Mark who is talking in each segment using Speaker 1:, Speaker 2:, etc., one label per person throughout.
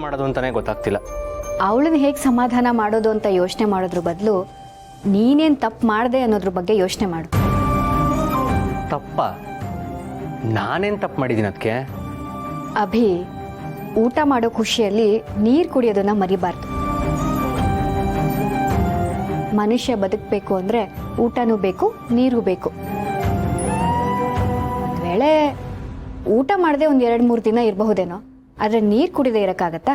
Speaker 1: ಮಾಡೋದು ಅಂತಾನೆ ಗೊತ್ತಾಗ್ತಿಲ್ಲ.
Speaker 2: ಅವಳನ್ನ ಹೇಗೆ ಸಮಾಧಾನ ಮಾಡೋದು ಅಂತ ಯೋಚನೆ ಮಾಡೋದ್ರ ಬದಲು ನೀನೇನು ತಪ್ಪು ಮಾಡಿದೆ ಅನ್ನೋದ್ರ ಬಗ್ಗೆ ಯೋಚನೆ ಮಾಡು.
Speaker 1: ತಪ್ಪ? ನಾನೇನು ತಪ್ಪು ಮಾಡಿದ್ದೀನಿ ಅದಕ್ಕೆ?
Speaker 2: ಅಭಿ, ಊಟ ಮಾಡೋ ಖುಷಿಯಲ್ಲಿ ನೀರು ಕುಡಿಯೋದನ್ನ ಮರಿಬಾರ್ದು. ಮನುಷ್ಯ ಬದುಕಬೇಕು ಅಂದರೆ ಊಟನೂ ಬೇಕು, ನೀರು ಬೇಕು. ಒಂದು ವೇಳೆ ಊಟ ಮಾಡದೆ ಒಂದು 2-3 ದಿನ ಇರಬಹುದೇನೋ, ಆದರೆ ನೀರು ಕುಡಿದೇ ಇರೋಕ್ಕಾಗತ್ತಾ?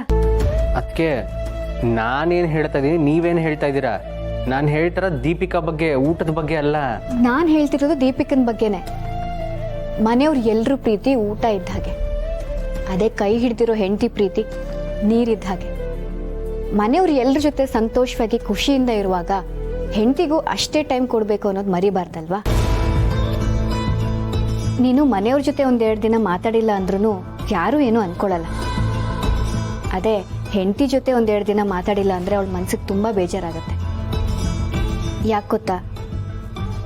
Speaker 1: ಅದಕ್ಕೆ ನಾನೇನು ಹೇಳ್ತಾ ಇದ್ದೀನಿ, ನೀವೇನು ಹೇಳ್ತಾ ಇದ್ದೀರಾ? ನಾನು ಹೇಳ್ತಾರ ದೀಪಿಕಾ ಬಗ್ಗೆ, ಊಟದ ಬಗ್ಗೆ ಅಲ್ಲ.
Speaker 2: ನಾನು ಹೇಳ್ತಿರೋದು ದೀಪಿಕನ ಬಗ್ಗೆನೆ. ಮನೆಯವ್ರು ಎಲ್ಲರೂ ಪ್ರೀತಿ ಊಟ ಇದ್ದ ಹಾಗೆ, ಅದೇ ಕೈ ಹಿಡ್ದಿರೋ ಹೆಂಡತಿ ಪ್ರೀತಿ ನೀರಿದ್ದ ಹಾಗೆ. ಮನೆಯವ್ರು ಎಲ್ಲರ ಜೊತೆ ಸಂತೋಷವಾಗಿ ಖುಷಿಯಿಂದ ಇರುವಾಗ ಹೆಂಡತಿಗೂ ಅಷ್ಟೇ ಟೈಮ್ ಕೊಡಬೇಕು ಅನ್ನೋದು ಮರಿಬಾರ್ದಲ್ವಾ? ನೀನು ಮನೆಯವ್ರ ಜೊತೆ 1-2 ದಿನ ಮಾತಾಡಿಲ್ಲ ಅಂದ್ರೂ ಯಾರೂ ಏನೂ ಅನ್ಕೊಳ್ಳಲ್ಲ. ಅದೇ ಹೆಂಡತಿ ಜೊತೆ 1-2 ದಿನ ಮಾತಾಡಿಲ್ಲ ಅಂದರೆ ಅವಳ ಮನ್ಸಿಗೆ ತುಂಬ ಬೇಜಾರಾಗತ್ತೆ. ಯಾಕೆ ಗೊತ್ತಾ?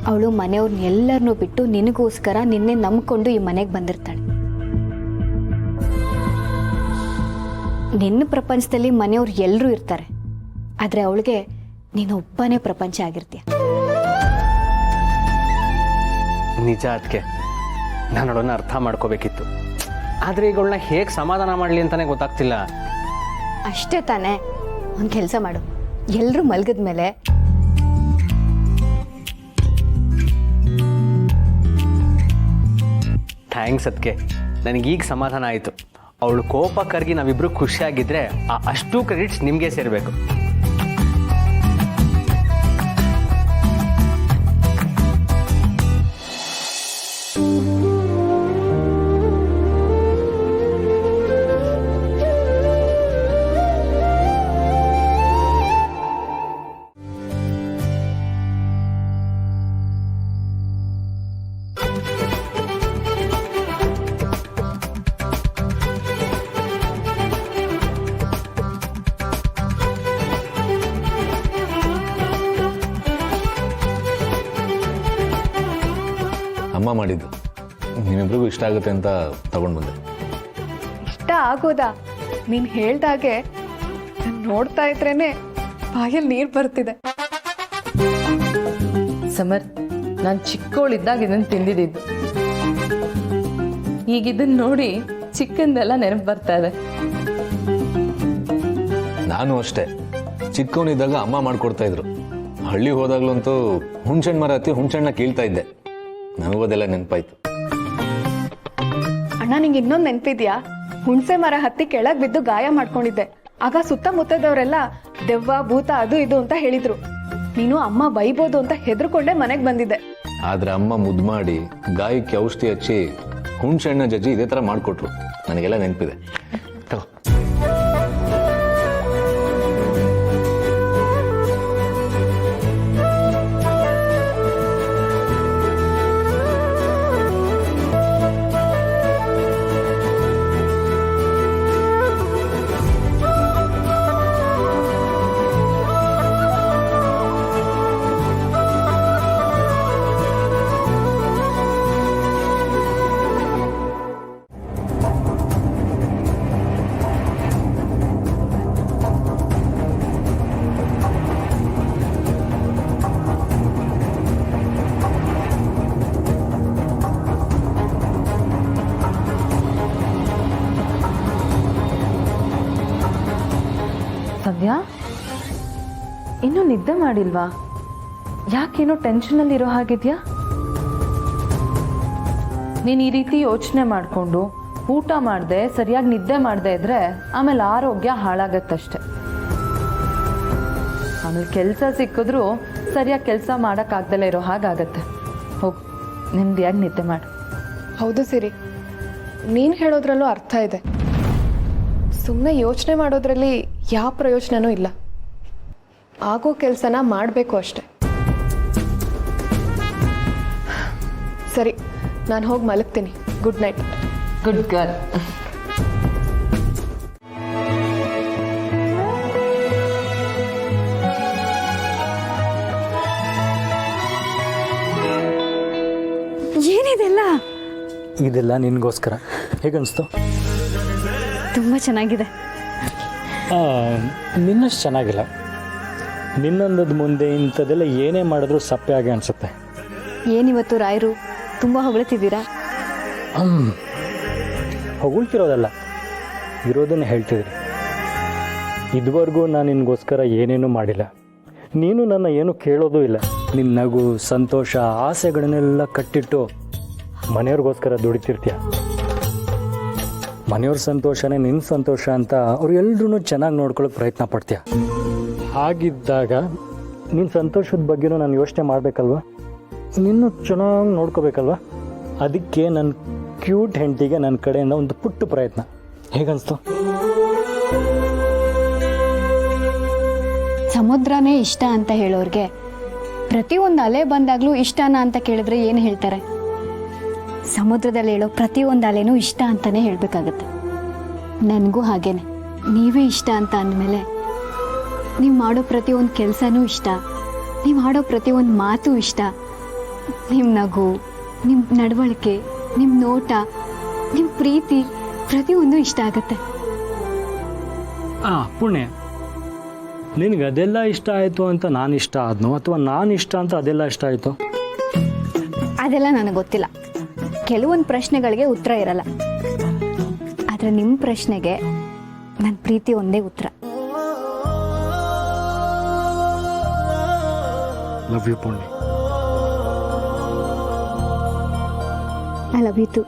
Speaker 2: ಅವಳು ಮನೆಯವ್ರನ್ನ ಎಲ್ಲರನ್ನೂ ಬಿಟ್ಟು ನಿನಗೋಸ್ಕರ ನಿನ್ನೆ ನಂಬ್ಕೊಂಡು ಈ ಮನೆಗೆ ಬಂದಿರ್ತಾಳೆ. ನಿನ್ನ ಪ್ರಪಂಚದಲ್ಲಿ ಮನೆಯವ್ರು ಎಲ್ಲರೂ ಇರ್ತಾರೆ, ಆದರೆ ಅವಳಿಗೆ ನೀನೊಬ್ಬನೇ ಪ್ರಪಂಚ ಆಗಿರ್ತೀಯ.
Speaker 1: ನಿಜ. ಅದಕ್ಕೆ ನಾನು ಅವಳನ್ನ ಅರ್ಥ ಮಾಡ್ಕೋಬೇಕಿತ್ತು, ಆದರೆ ಈಗ ಅವಳನ್ನ ಹೇಗೆ ಸಮಾಧಾನ ಮಾಡಲಿ ಅಂತಾನೆ ಗೊತ್ತಾಗ್ತಿಲ್ಲ.
Speaker 2: ಅಷ್ಟೇ ತಾನೇ? ಒಂದು ಕೆಲಸ ಮಾಡು, ಎಲ್ಲರೂ ಮಲಗಿದ ಮೇಲೆ
Speaker 1: ಥ್ಯಾಂಕ್ಸ್. ಅದಕ್ಕೆ ನನಗೀಗ ಸಮಾಧಾನ ಆಯಿತು. ಅವಳು ಕೋಪ ಕರಗಿ ನಾವಿಬ್ರು ಖುಷಿಯಾಗಿದ್ದರೆ ಅಷ್ಟು ಕ್ರೆಡಿಟ್ಸ್ ನಿಮಗೆ ಸೇರಬೇಕು.
Speaker 3: ಅಮ್ಮ ಮಾಡಿದ್ದು ನಿಮ್ಮಿಬ್ರಿಗೂ ಇಷ್ಟ ಆಗುತ್ತೆ ಅಂತ ತಗೊಂಡು ಬಂದೆ.
Speaker 4: ಇಷ್ಟ ಆಗೋದಾ? ನೀನು ಹೇಳ್ದಾಗೆ ನೋಡ್ತಾ ಇದ್ರೇನೆ ಬಾಯಲ್ಲಿ ನೀರು ಬರ್ತಿದೆ.
Speaker 5: ಸಮರ್, ನಾನು ಚಿಕ್ಕವಳಿದ್ದಾಗ ಇದನ್ನು ತಿಂದಿದ್ದು. ಈಗ ಇದನ್ನ ನೋಡಿ ಚಿಕ್ಕಂದೆಲ್ಲ ನೆನಪು ಬರ್ತಾ ಇದೆ.
Speaker 3: ನಾನು ಅಷ್ಟೇ, ಚಿಕ್ಕವನಿದ್ದಾಗ ಅಮ್ಮ ಮಾಡ್ಕೊಡ್ತಾ ಇದ್ರು. ಹಳ್ಳಿ ಹೋದಾಗ್ಲಂತೂ ಹುಣ್ಸೆಣ್ಣು ಮರ ಹತ್ತಿ ಹುಣ್ಸೆಣ್ಣ ಕೀಳ್ತಾ ಇದ್ದೆ. ನನಗೋದೆಲ್ಲ ನೆನಪಾಯ್ತು.
Speaker 4: ಅಣ್ಣ, ನಿಂಗೆ ಇನ್ನೊಂದು ನೆನಪಿದ್ಯಾ? ಹುಣಸೆ ಮರ ಹತ್ತಿ ಕೆಳಗೆ ಬಿದ್ದು ಗಾಯ ಮಾಡ್ಕೊಂಡಿದ್ದೆ. ಆಗ ಸುತ್ತಮುತ್ತದವರೆಲ್ಲ ದೆವ್ವ ಭೂತ ಅದು ಇದು ಅಂತ ಹೇಳಿದ್ರು. ನೀನು ಅಮ್ಮ ಬೈಬೋದು ಅಂತ ಹೆದರ್ಕೊಂಡೆ ಮನೆಗೆ ಬಂದಿದ್ದೆ.
Speaker 3: ಆದ್ರೆ ಅಮ್ಮ ಮುದ್ದು ಮಾಡಿ ಗಾಯಕ್ಕೆ ಔಷಧಿ ಹಚ್ಚಿ ಹುಣ್ಸೆಣ್ಣ ಜಜ್ಜಿ ಇದೇ ಥರ ಮಾಡಿಕೊಟ್ರು. ನನಗೆಲ್ಲ ನೆನಪಿದೆ. ತಗೋ.
Speaker 5: ಸಂಧ್ಯಾ, ಇನ್ನೂ ನಿದ್ದೆ ಮಾಡಿಲ್ವಾ? ಯಾಕೇನೋ ಟೆನ್ಷನಲ್ಲಿ ಇರೋ ಹಾಗಿದ್ಯಾ? ನೀನು ಈ ರೀತಿ ಯೋಚನೆ ಮಾಡಿಕೊಂಡು ಊಟ ಮಾಡದೆ ಸರಿಯಾಗಿ ನಿದ್ದೆ ಮಾಡದೆ ಇದ್ರೆ ಆಮೇಲೆ ಆರೋಗ್ಯ ಹಾಳಾಗತ್ತಷ್ಟೆ. ಆಮೇಲೆ ಕೆಲಸ ಸಿಕ್ಕಿದ್ರೂ ಸರಿಯಾಗಿ ಕೆಲಸ ಮಾಡೋಕ್ಕಾಗ್ದಲೇ ಇರೋ ಹಾಗಾಗತ್ತೆ. ಹೋಗಿ ನೆಮ್ಮದಿಯಾಗಿ ನಿದ್ದೆ ಮಾಡು.
Speaker 4: ಹೌದು ಸಿರಿ, ನೀನು ಹೇಳೋದ್ರಲ್ಲೂ ಅರ್ಥ ಇದೆ. ಸುಮ್ಮನೆ ಯೋಚನೆ ಮಾಡೋದ್ರಲ್ಲಿ ಯಾವ ಪ್ರಯೋಜನನೂ ಇಲ್ಲ. ಆಗೋ ಕೆಲಸನ ಮಾಡಬೇಕು ಅಷ್ಟೆ. ಸರಿ, ನಾನು ಹೋಗಿ ಮಲಗ್ತೀನಿ. Good night.
Speaker 5: Good girl.
Speaker 2: ಏನಿದೆಲ್ಲ?
Speaker 6: ಇದೆಲ್ಲ ನಿನಗೋಸ್ಕರ. ಹೇಗನ್ನಿಸ್ತು?
Speaker 2: ತುಂಬ ಚೆನ್ನಾಗಿದೆ.
Speaker 6: ನಿನ್ನಷ್ಟು ಚೆನ್ನಾಗಿಲ್ಲ. ನಿನ್ನೊಂದದ ಮುಂದೆ ಇಂಥದ್ದೆಲ್ಲ ಏನೇ ಮಾಡಿದ್ರೂ ಸಪ್ಪೆ ಆಗಿ ಅನಿಸುತ್ತೆ.
Speaker 2: ಏನಿವತ್ತು ರಾಯರು ತುಂಬ ಹೊಗಳ್ತಿದ್ದೀರಾ?
Speaker 6: ಹೊಗಳ್ತಿರೋದಲ್ಲ, ಇರೋದನ್ನು ಹೇಳ್ತಿದ್ರಿ. ಇದುವರೆಗೂ ನಾನು ನಿನಗೋಸ್ಕರ ಏನೇನೂ ಮಾಡಿಲ್ಲ. ನೀನು ನನ್ನ ಏನು ಕೇಳೋದೂ ಇಲ್ಲ. ನಿನ್ನ ನಗು, ಸಂತೋಷ, ಆಸೆಗಳನ್ನೆಲ್ಲ ಕಟ್ಟಿಟ್ಟು ಮನೆಯವ್ರಿಗೋಸ್ಕರ ದುಡಿತಿರ್ತೀಯ. ಮನೆಯವ್ರ ಸಂತೋಷನೇ ನಿನ್ನ ಸಂತೋಷ ಅಂತ ಅವ್ರು ಎಲ್ರೂ ಚೆನ್ನಾಗಿ ನೋಡ್ಕೊಳ್ಳೋಕೆ ಪ್ರಯತ್ನ ಪಡ್ತೀಯ. ಹಾಗಿದ್ದಾಗ ನಿನ್ನ ಸಂತೋಷದ ಬಗ್ಗೆನೂ ನಾನು ಯೋಚನೆ ಮಾಡಬೇಕಲ್ವ? ನಿನ್ನೂ ಚೆನ್ನಾಗಿ ನೋಡ್ಕೋಬೇಕಲ್ವ? ಅದಕ್ಕೆ ನನ್ನ ಕ್ಯೂಟ್ ಹೆಂಡತಿಗೆ ನನ್ನ ಕಡೆಯಿಂದ ಒಂದು ಪುಟ್ಟ ಪ್ರಯತ್ನ. ಹೇಗನ್ನಿಸ್ತು?
Speaker 2: ಸಮುದ್ರನೇ ಇಷ್ಟ ಅಂತ ಹೇಳೋರಿಗೆ ಪ್ರತಿಯೊಂದು ಅಲೆ ಬಂದಾಗಲೂ ಇಷ್ಟನಾ ಅಂತ ಕೇಳಿದ್ರೆ ಏನು ಹೇಳ್ತಾರೆ? ಸಮುದ್ರದಲ್ಲಿ ಹೇಳೋ ಪ್ರತಿಯೊಂದು ಅಲೆನೂ ಇಷ್ಟ ಅಂತಲೇ ಹೇಳಬೇಕಾಗತ್ತೆ. ನನಗೂ ಹಾಗೇನೆ. ನೀವೇ ಇಷ್ಟ ಅಂತ ಅಂದಮೇಲೆ ನೀವು ಮಾಡೋ ಪ್ರತಿಯೊಂದು ಕೆಲಸನೂ ಇಷ್ಟ, ನೀವು ಆಡೋ ಪ್ರತಿಯೊಂದು ಮಾತು ಇಷ್ಟ, ನಿಮ್ಮ ನಗು, ನಿಮ್ಮ ನಡವಳಿಕೆ, ನಿಮ್ಮ ನೋಟ, ನಿಮ್ಮ ಪ್ರೀತಿ ಪ್ರತಿಯೊಂದು ಇಷ್ಟ ಆಗತ್ತೆ.
Speaker 6: ಪುಣ್ಯ, ನಿನಗೆ ಅದೆಲ್ಲ ಇಷ್ಟ ಆಯಿತು ಅಂತ ನಾನು ಇಷ್ಟ ಆದ್ನೋ ಅಥವಾ ನಾನು ಇಷ್ಟ ಅಂತ ಅದೆಲ್ಲ ಇಷ್ಟ ಆಯಿತು?
Speaker 2: ಅದೆಲ್ಲ ನನಗೆ ಗೊತ್ತಿಲ್ಲ. ಕೆಲವೊಂದು ಪ್ರಶ್ನೆಗಳಿಗೆ ಉತ್ತರ ಇರಲ್ಲ. ಆದರೆ ನಿಮ್ಮ ಪ್ರಶ್ನೆಗೆ ನನ್ನ ಪ್ರೀತಿ ಒಂದೇ ಉತ್ತರ.
Speaker 6: Love you Punya.
Speaker 2: I love you to.